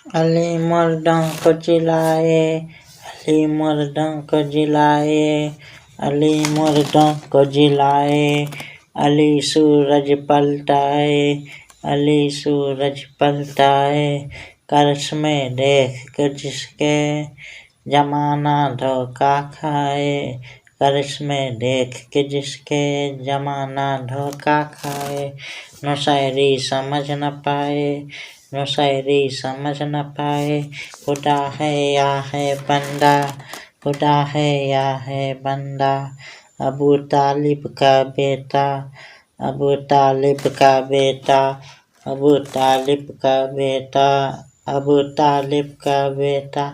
علی مردوں کو جلائے، علی مردوں کو جلائے، علی مردوں کو جلائے، علی سورج پلٹائے، علی سورج پلٹائے، کرشمے دیکھ کر جس کے زمانہ دھوکہ کھائے، کرشمے دیکھ کے جس کے زمانہ دھوکہ کھائے، نصیری سمجھ نہ پائے، نصیری سمجھ نہ پائے، خدا ہے یا ہے بندہ، خدا ہے یا ہے بندہ، ابو طالب کا بیٹا، ابو طالب کا بیٹا، ابو طالب کا بیٹا، ابو طالب کا بیٹا،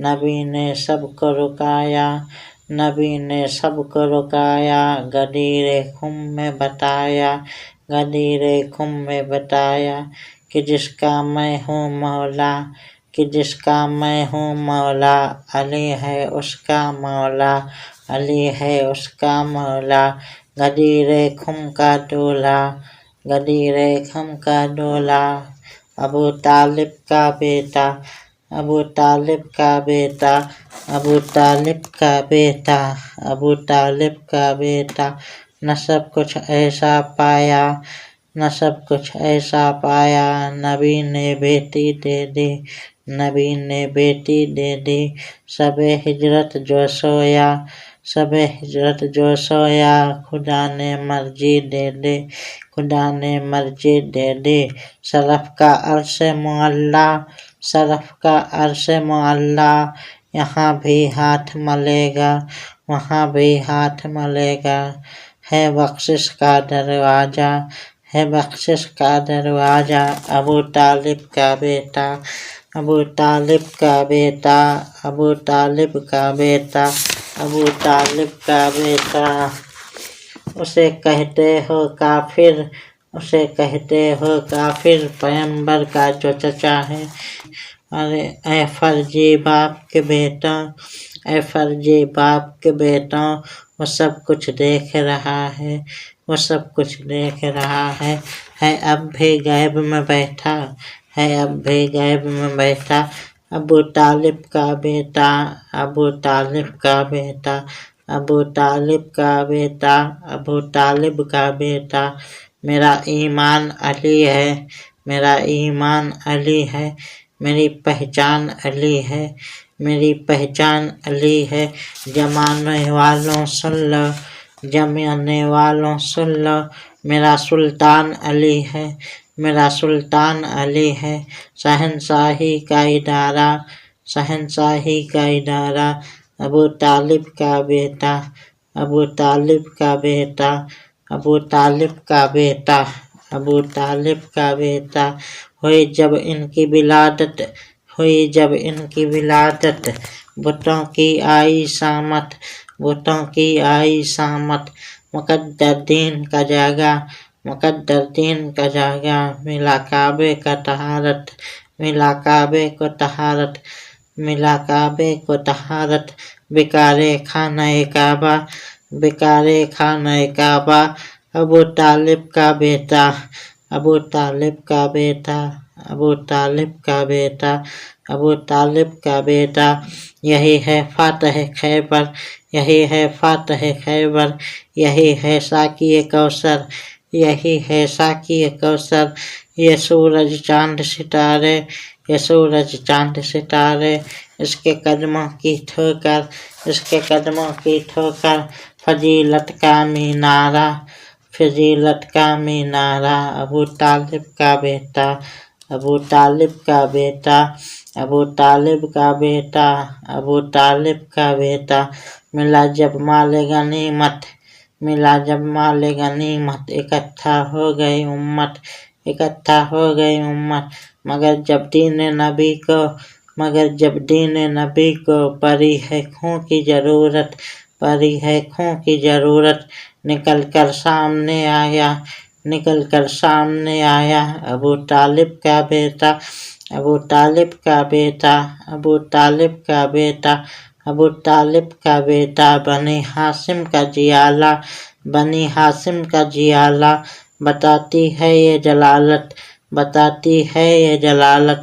نبی نے سب کو رکایا، نبی نے سب کو رکایا، غدیر خم میں بتایا، غدیر خم میں بتایا، کہ جس کا میں ہوں مولا، کہ جس کا میں ہوں مولا، علی ہے اس کا مولا، علی ہے اس کا مولا، غدیر خم کا دولہا، غدیر خم کا دولہا، ابو طالب کا بیٹا، ابو طالب کا بیٹا، ابو طالب کا بیٹا، ابو طالب کا بیٹا، نہ سب کچھ ایسا پایا، نہ سب کچھ ایسا پایا، نبی نے بیٹی دے دی، نبی نے بیٹی دے دی، شب ہجرت جو سویا، شب ہجرت جو سویا، خدا نے مرضی دے دی، خدا نے مرضی دے دی، سلف کا عرش معلیٰ، سلف کا عرش معلیٰ، یہاں بھی ہاتھ ملے گا، وہاں بھی ہاتھ ملے گا، ہے بخشش کا دروازہ، ہے بخشش کا دروازہ، ابو طالب کا بیٹا، ابو طالب کا بیٹا، ابو طالب کا بیٹا، ابو طالب کا بیٹا، اسے کہتے ہو کافر، اسے کہتے ہو کافر، پیغمبر کا جو چچا ہے، ارے اے فرزی باپ کے بیٹا، اے فرزی باپ کے بیٹا، وہ سب کچھ دیکھ رہا ہے، وہ سب کچھ دیکھ رہا ہے اب بھی غیب میں بیٹھا، ہے اب بھی غیب میں بیٹھا، ابو طالب کا بیٹا، ابو طالب کا بیٹا، ابو طالب کا بیٹا، ابو طالب کا بیٹا، میرا ایمان علی ہے، میرا ایمان علی ہے، میری پہچان علی ہے، میری پہچان علی ہے، جمانے والوں سن لو، جمانے والوں سن لو، میرا سلطان علی ہے، میرا سلطان علی ہے، شہنشاہی کا ادارہ، شہنشاہی کا ادارہ، ابو طالب کا بیٹا، ابو طالب کا بیٹا، ابو طالب کا بیٹا، ابو طالب کا بیٹا، ہوئی جب ان کی ولادت، ہوئی جب ان کی ولادت، بتوں کی آئی شامت، بتوں کی آئی شامت، مقدر دین کا جاگا، مقدر دین کا جاگا، ملا کعبے کا طہارت، ملا کعبے کو طہارت، ملا کعبے کو طہارت، بیکارے خانہ کعبہ، بیکارے خانہ کعبہ، ابو طالب کا بیٹا، ابو طالب کا بیٹا، ابو طالب کا بیٹا، ابو طالب کا بیٹا، یہی ہے فاتح خیبر، یہی ہے فاتح خیبر، یہی ہے ساقی کوثر، یہی ہے ساقی کوثر، یہ سورج چاند ستارے، یہ سورج چاند ستارے، اس کے قدموں کی ٹھوکر، اس کے قدموں کی ٹھوکر، فضیلت کا مینارہ، فضیلت کا مینارہ، ابو طالب کا بیٹا، ابو طالب کا بیٹا، ابو طالب کا بیٹا، ابو طالب کا بیٹا، ملا جب مال غنیمت، ملا جب مال غنیمت، اکٹھا ہو گئی امت، اکٹھا ہو گئی امت، مگر جب دین نبی کو، مگر جب دین نبی کو پڑی ہے خون کی ضرورت، پڑی ہے خون کی ضرورت، نکل کر سامنے آیا، نکل کر سامنے آیا، ابو طالب کا بیٹا، ابو طالب کا بیٹا، ابو طالب کا بیٹا، ابو طالب کا بیٹا، بنی ہاشم کا جیالہ، بنی ہاشم کا جیالہ، بتاتی ہے یہ جلالت، بتاتی ہے یہ جلالت،